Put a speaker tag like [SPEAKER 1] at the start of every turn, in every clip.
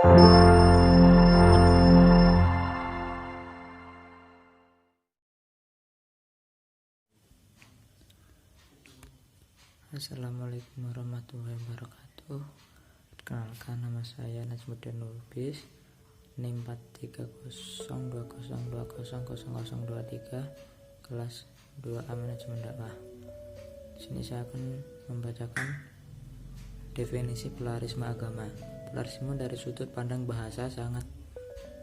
[SPEAKER 1] Assalamualaikum warahmatullahi wabarakatuh. Perkenalkan, nama saya Najmuddin Lubis, NIM 430202000023, kelas 2A Manajemen Dakwah. Di sini saya akan membacakan definisi pluralisme agama. Pluralisme dari sudut pandang bahasa sangat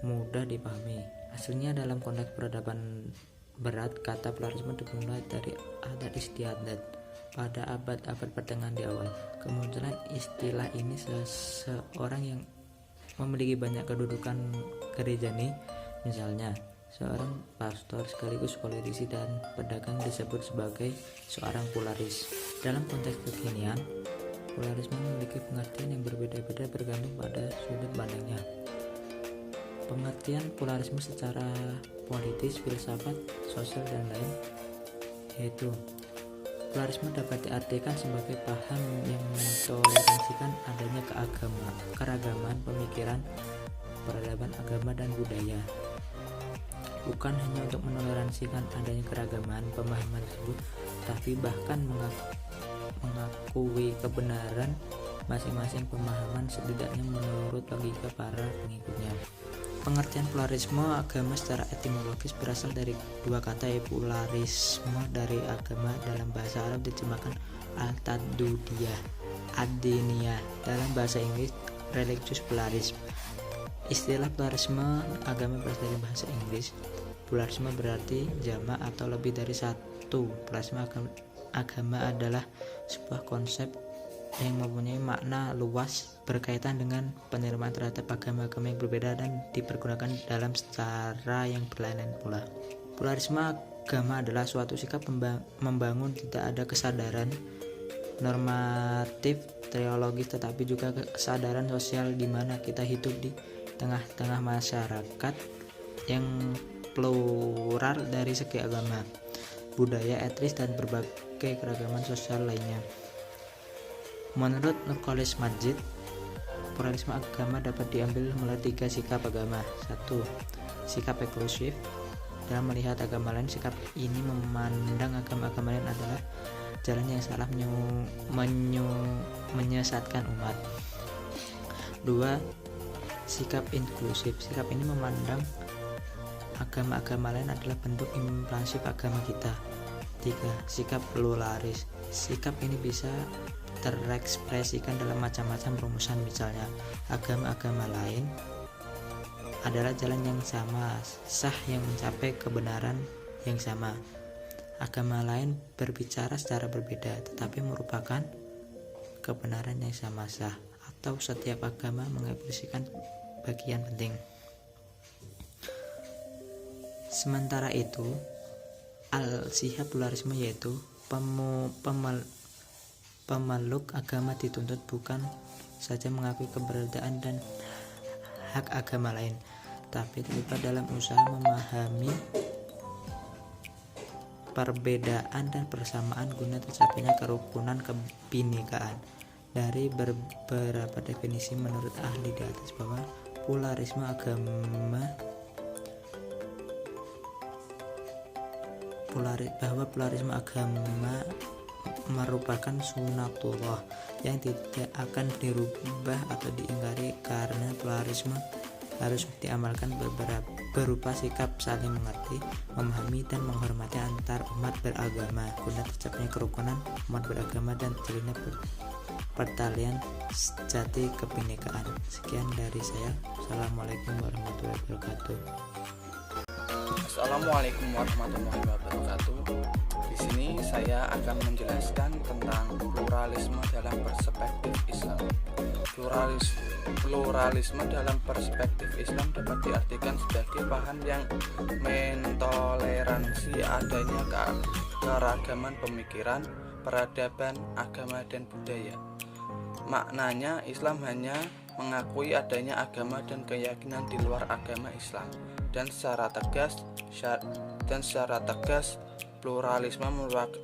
[SPEAKER 1] mudah dipahami. Aslinya dalam konteks peradaban berat, kata pluralisme dimulai dari adat istiadat pada abad-abad pertengahan di awal. Kemunculan istilah ini seseorang yang memiliki banyak kedudukan gerejani, misalnya seorang pastor sekaligus politisi dan pedagang disebut sebagai seorang pluralis. Dalam konteks kekinian, pluralisme memiliki pengertian yang berbeda-beda bergantung pada sudut pandangnya. Pengertian pluralisme secara politis, filsafat, sosial, dan lain, yaitu pluralisme dapat diartikan sebagai paham yang mentoleransikan adanya keragaman pemikiran, peradaban, agama, dan budaya. Bukan hanya untuk menoleransikan adanya keragaman pemahaman tersebut, tapi bahkan mengakui kebenaran masing-masing pemahaman, setidaknya menurut logika para pengikutnya. Pengertian pluralisme agama secara etimologis berasal dari dua kata, yaitu pluralisme dari agama dalam bahasa Arab diterjemahkan al-tadudiyah, ad-diniyah dalam bahasa Inggris religious pluralism. Istilah pluralisme agama berasal dari bahasa Inggris. Pluralisme berarti jamak atau lebih dari satu. Pluralisme agama adalah sebuah konsep yang mempunyai makna luas berkaitan dengan penerimaan terhadap agama-agama yang berbeda dan dipergunakan dalam cara yang berlainan pula. Pluralisme agama adalah suatu sikap membangun tidak ada kesadaran normatif teologis, tetapi juga kesadaran sosial di mana kita hidup di tengah-tengah masyarakat yang plural dari segi agama, budaya, etnis, dan berbagai keragaman sosial lainnya. Menurut Nurkholis Majid, pluralisme agama dapat diambil melalui tiga sikap agama. 1. Sikap eksklusif. Dalam melihat agama lain, sikap ini memandang agama-agama lain adalah jalan yang salah menyesatkan umat. 2. Sikap inklusif. Sikap ini memandang agama-agama lain adalah bentuk implisit agama kita. 3. Sikap pluralis. Sikap ini bisa terekspresikan dalam macam-macam rumusan, misalnya agama-agama lain adalah jalan yang sama, sah, yang mencapai kebenaran yang sama. Agama lain berbicara secara berbeda tetapi merupakan kebenaran yang sama, sah, atau setiap agama mengekspresikan bagian penting. Sementara itu, al-sihab pluralisme yaitu pemeluk agama dituntut bukan saja mengakui keberadaan dan hak agama lain, tapi terlibat dalam usaha memahami perbedaan dan persamaan guna tercapainya kerukunan kebinekaan. Dari beberapa definisi menurut ahli di atas bahwa pluralisme agama merupakan sunatullah yang tidak akan dirubah atau diingkari, karena pluralisme harus diamalkan berupa sikap saling mengerti, memahami, dan menghormati antar umat beragama guna tercapainya kerukunan umat beragama dan terjadinya pertalian sejati kebinekaan. Sekian dari saya. Assalamualaikum warahmatullahi wabarakatuh.
[SPEAKER 2] Assalamualaikum warahmatullahi wabarakatuh. Di sini saya akan menjelaskan tentang pluralisme dalam perspektif Islam. Pluralisme dalam perspektif Islam dapat diartikan sebagai paham yang mentoleransi adanya keragaman pemikiran, peradaban, agama, dan budaya. Maknanya, Islam hanya mengakui adanya agama dan keyakinan di luar agama Islam, dan secara tegas pluralisme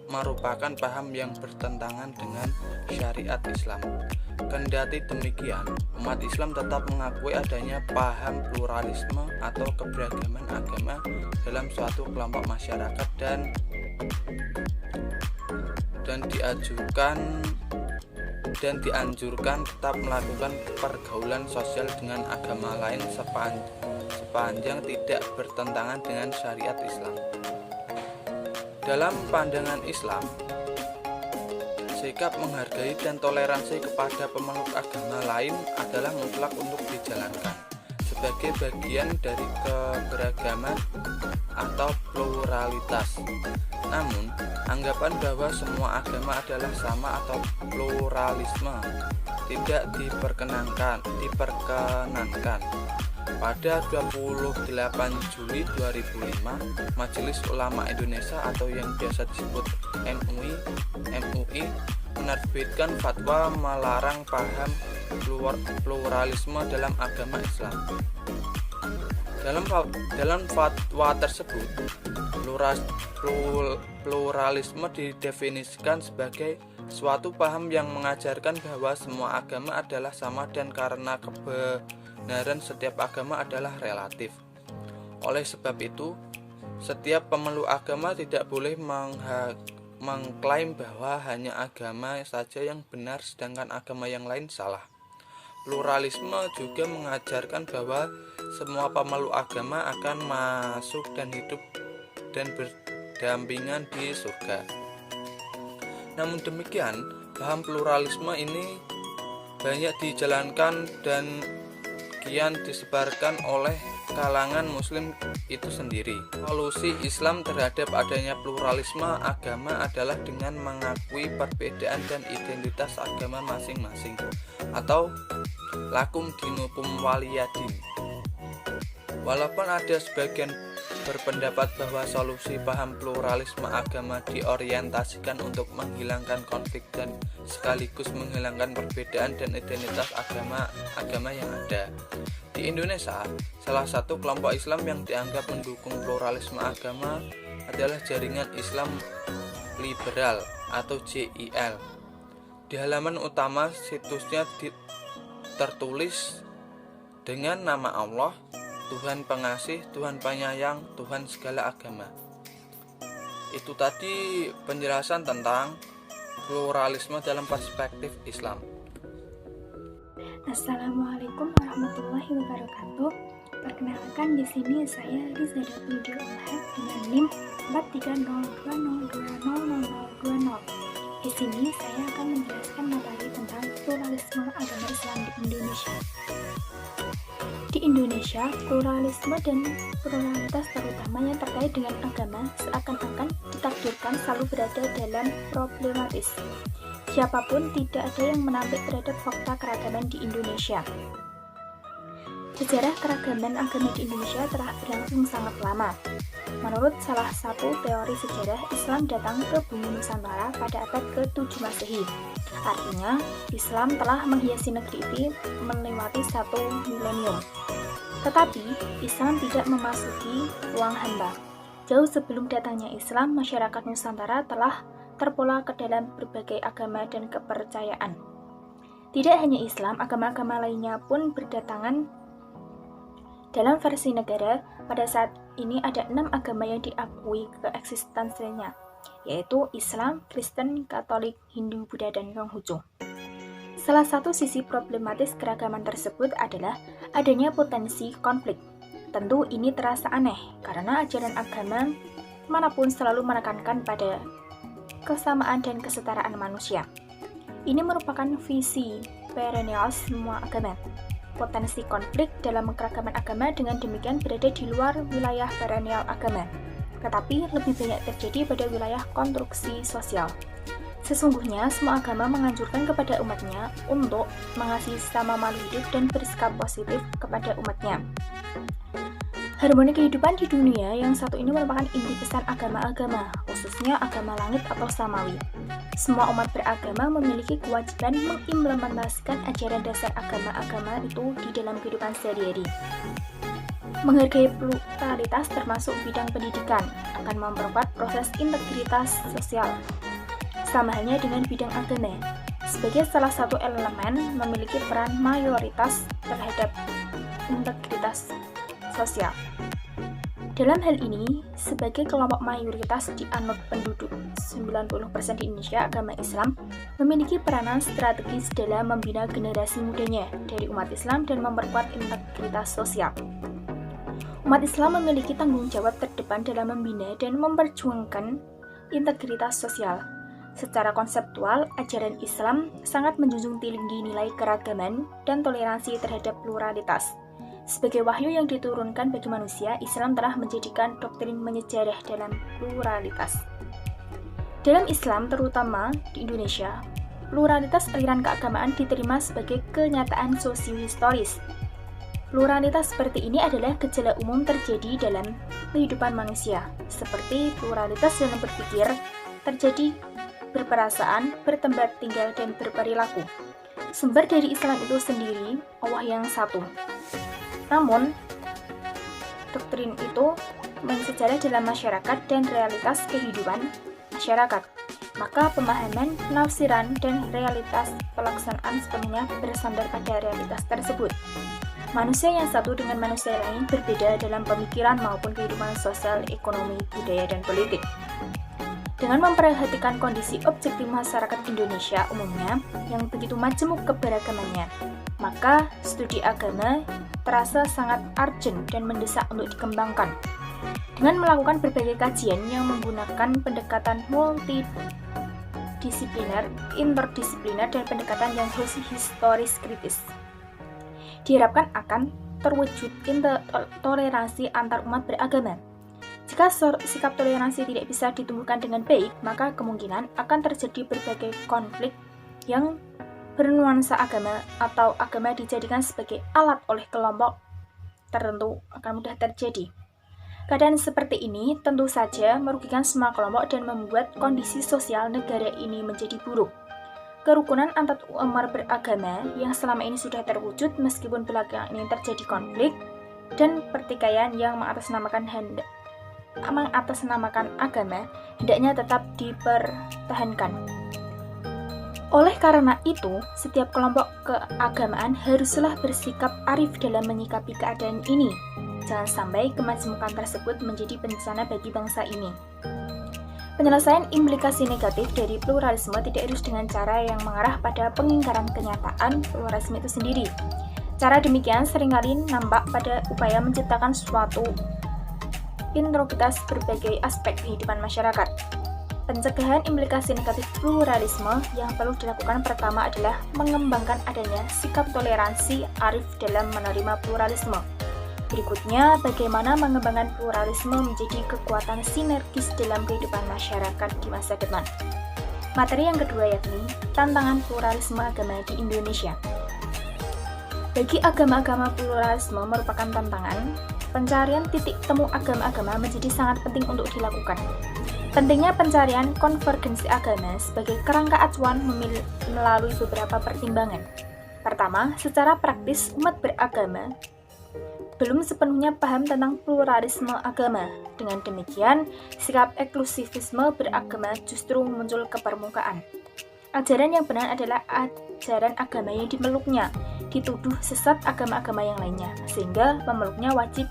[SPEAKER 2] merupakan paham yang bertentangan dengan syariat Islam. Kendati demikian, umat Islam tetap mengakui adanya paham pluralisme atau keberagaman agama dalam suatu kelompok masyarakat dan dianjurkan tetap melakukan pergaulan sosial dengan agama lain sepanjang tidak bertentangan dengan syariat Islam. Dalam pandangan Islam, sikap menghargai dan toleransi kepada pemeluk agama lain adalah mutlak untuk dijalankan sebagai bagian dari keberagaman atau pluralitas. Namun, anggapan bahwa semua agama adalah sama atau pluralisme tidak diperkenankan. Pada 28 Juli 2005, Majelis Ulama Indonesia atau yang biasa disebut MUI menerbitkan fatwa melarang paham pluralisme dalam agama Islam. Dalam fatwa tersebut, pluralisme didefinisikan sebagai suatu paham yang mengajarkan bahwa semua agama adalah sama dan karena kebenaran setiap agama adalah relatif. Oleh sebab itu, setiap pemeluk agama tidak boleh mengklaim bahwa hanya agama saja yang benar sedangkan agama yang lain salah. Pluralisme juga mengajarkan bahwa semua pemeluk agama akan masuk dan hidup dan berdampingan di surga. Namun demikian, paham pluralisme ini banyak dijalankan dan kian disebarkan oleh kalangan muslim itu sendiri. Solusi Islam terhadap adanya pluralisme agama adalah dengan mengakui perbedaan dan identitas agama masing-masing atau lakum dinukum waliyadin. Walaupun ada sebagian berpendapat bahwa solusi paham pluralisme agama diorientasikan untuk menghilangkan konflik dan sekaligus menghilangkan perbedaan dan identitas agama yang ada. Di Indonesia, salah satu kelompok Islam yang dianggap mendukung pluralisme agama adalah Jaringan Islam Liberal atau JIL. Di halaman utama situsnya tertulis dengan nama Allah, Tuhan pengasih, Tuhan penyayang, Tuhan segala agama. Itu tadi penjelasan tentang pluralisme dalam perspektif Islam.
[SPEAKER 3] Assalamualaikum warahmatullahi wabarakatuh. Perkenalkan, di sini saya Riza Dapudio Oleh dengan NIM 4302020020. Di sini saya akan menjelaskan materi tentang pluralisme agama Islam di Indonesia. Di Indonesia, pluralisme dan pluralitas terutama yang terkait dengan agama seakan-akan ditakdirkan selalu berada dalam problematis. Siapapun tidak ada yang menampik terhadap fakta keragaman di Indonesia. Sejarah keragaman agama di Indonesia telah berlangsung sangat lama. Menurut salah satu teori sejarah, Islam datang ke bumi Nusantara pada abad ke-7 Masehi. Artinya, Islam telah menghiasi negeri ini melewati 1 milenium. Tetapi, Islam tidak memasuki ruang hampa. Jauh sebelum datangnya Islam, masyarakat Nusantara telah terpola ke dalam berbagai agama dan kepercayaan. Tidak hanya Islam, agama-agama lainnya pun berdatangan. Dalam versi negara, pada saat ini ada 6 agama yang diakui keeksistensinya, yaitu Islam, Kristen, Katolik, Hindu, Buddha, dan Konghucu. Salah satu sisi problematis keragaman tersebut adalah adanya potensi konflik. Tentu ini terasa aneh, karena ajaran agama manapun selalu menekankan pada kesamaan dan kesetaraan manusia. Ini merupakan visi perennial semua agama. Potensi konflik dalam keragaman agama dengan demikian berada di luar wilayah perennial agama, tetapi lebih banyak terjadi pada wilayah konstruksi sosial. Sesungguhnya, semua agama menganjurkan kepada umatnya untuk mengasihi sesama makhluk hidup dan bersikap positif kepada umatnya. Harmoni kehidupan di dunia yang satu ini merupakan inti pesan agama-agama, khususnya agama langit atau samawi. Semua umat beragama memiliki kewajiban mengimplementasikan ajaran dasar agama-agama itu di dalam kehidupan sehari-hari. Menghargai pluralitas termasuk bidang pendidikan akan memperkuat proses integritas sosial. Sama halnya dengan bidang agama, sebagai salah satu elemen memiliki peran mayoritas terhadap integritas sosial. Dalam hal ini, sebagai kelompok mayoritas di anut penduduk 90% di Indonesia, agama Islam memiliki peranan strategis dalam membina generasi mudanya dari umat Islam dan memperkuat integritas sosial. Umat Islam memiliki tanggung jawab terdepan dalam membina dan memperjuangkan integritas sosial. Secara konseptual, ajaran Islam sangat menjunjung tinggi nilai keragaman dan toleransi terhadap pluralitas. Sebagai wahyu yang diturunkan bagi manusia, Islam telah menjadikan doktrin menyejarah dalam pluralitas. Dalam Islam, terutama di Indonesia, pluralitas aliran keagamaan diterima sebagai kenyataan sosiohistoris. Pluralitas seperti ini adalah gejala umum terjadi dalam kehidupan manusia, seperti pluralitas dalam berpikir, terjadi berperasaan, bertempat tinggal, dan berperilaku. Sumber dari Islam itu sendiri, Allah yang satu. Namun, doktrin itu mensejarah dalam masyarakat dan realitas kehidupan masyarakat. Maka pemahaman, penafsiran, dan realitas pelaksanaan sepenuhnya bersandar pada realitas tersebut. Manusia yang satu dengan manusia lain berbeda dalam pemikiran maupun kehidupan sosial, ekonomi, budaya, dan politik. Dengan memperhatikan kondisi objektif masyarakat Indonesia umumnya yang begitu majemuk keberagamannya, maka studi agama terasa sangat urgent dan mendesak untuk dikembangkan. Dengan melakukan berbagai kajian yang menggunakan pendekatan multidisipliner, interdisipliner, dan pendekatan yang historis kritis, diharapkan akan terwujud toleransi antar umat beragama. Jika sikap toleransi tidak bisa ditumbuhkan dengan baik, maka kemungkinan akan terjadi berbagai konflik yang bernuansa agama atau agama dijadikan sebagai alat oleh kelompok tertentu akan mudah terjadi. Keadaan seperti ini tentu saja merugikan semua kelompok dan membuat kondisi sosial negara ini menjadi buruk. Kerukunan antar umat beragama yang selama ini sudah terwujud meskipun belakangan ini terjadi konflik dan pertikaian yang mengatasnamakan agama hendaknya tetap dipertahankan. Oleh karena itu, setiap kelompok keagamaan haruslah bersikap arif dalam menyikapi keadaan ini. Jangan sampai kemajemukan tersebut menjadi bencana bagi bangsa ini. Penyelesaian implikasi negatif dari pluralisme tidak harus dengan cara yang mengarah pada pengingkaran kenyataan pluralisme itu sendiri. Cara demikian seringkali nampak pada upaya menciptakan suatu integritas berbagai aspek kehidupan masyarakat. Pencegahan implikasi negatif pluralisme yang perlu dilakukan pertama adalah mengembangkan adanya sikap toleransi arif dalam menerima pluralisme. Berikutnya, bagaimana mengembangkan pluralisme menjadi kekuatan sinergis dalam kehidupan masyarakat di masa depan. Materi yang kedua yakni tantangan pluralisme agama di Indonesia. Bagi agama-agama pluralisme merupakan tantangan, pencarian titik temu agama-agama menjadi sangat penting untuk dilakukan. Pentingnya pencarian konvergensi agama sebagai kerangka acuan melalui beberapa pertimbangan. Pertama, secara praktis umat beragama belum sepenuhnya paham tentang pluralisme agama. Dengan demikian, sikap eksklusivisme beragama justru muncul ke permukaan. Ajaran yang benar adalah ajaran agama yang dimeluknya, dituduh sesat agama-agama yang lainnya, sehingga pemeluknya wajib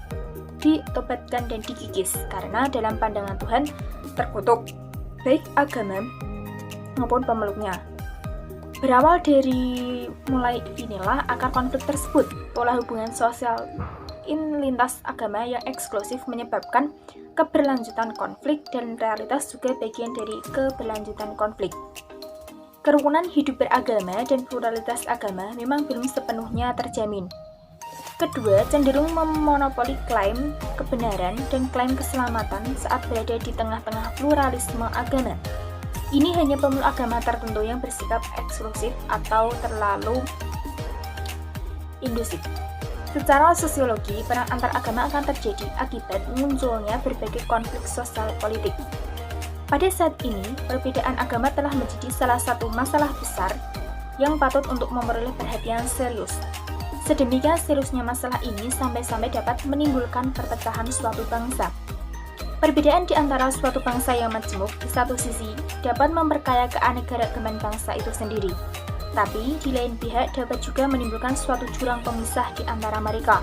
[SPEAKER 3] ditobatkan dan dikikis, karena dalam pandangan Tuhan terkutuk baik agama maupun pemeluknya. Berawal dari mulai inilah akar konflik tersebut. Pola hubungan sosial lintas agama yang eksklusif menyebabkan keberlanjutan konflik dan realitas juga bagian dari keberlanjutan konflik. Kerukunan hidup beragama dan pluralitas agama memang belum sepenuhnya terjamin. Kedua, cenderung memonopoli klaim kebenaran dan klaim keselamatan saat berada di tengah-tengah pluralisme agama. Ini hanya pemeluk agama tertentu yang bersikap eksklusif atau terlalu indusif. Secara sosiologi, perang antar agama akan terjadi akibat munculnya berbagai konflik sosial politik. Pada saat ini, perbedaan agama telah menjadi salah satu masalah besar yang patut untuk memperoleh perhatian serius. Sedemikian seriusnya masalah ini sampai-sampai dapat menimbulkan perpecahan suatu bangsa. Perbedaan di antara suatu bangsa yang majemuk di satu sisi dapat memperkaya keanekaragaman bangsa itu sendiri. Tapi di lain pihak dapat juga menimbulkan suatu jurang pemisah di antara mereka.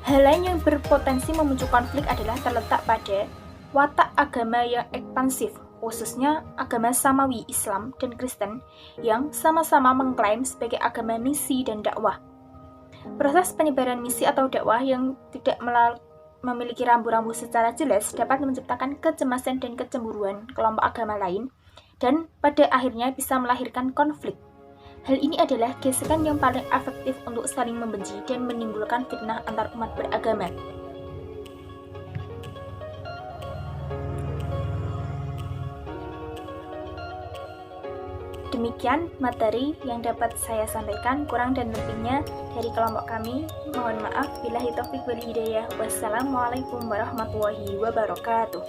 [SPEAKER 3] Hal lain yang berpotensi memicu konflik adalah terletak pada watak agama yang ekspansif, khususnya agama Samawi, Islam, dan Kristen yang sama-sama mengklaim sebagai agama misi dan dakwah. Proses penyebaran misi atau dakwah yang tidak memiliki rambu-rambu secara jelas dapat menciptakan kecemasan dan kecemburuan kelompok agama lain dan pada akhirnya bisa melahirkan konflik. Hal ini adalah gesekan yang paling efektif untuk saling membenci dan menimbulkan fitnah antar umat beragama. Demikian materi yang dapat saya sampaikan, kurang dan lebihnya dari kelompok kami. Mohon maaf, billahi taufiq wal hidayah. Wassalamualaikum warahmatullahi wabarakatuh.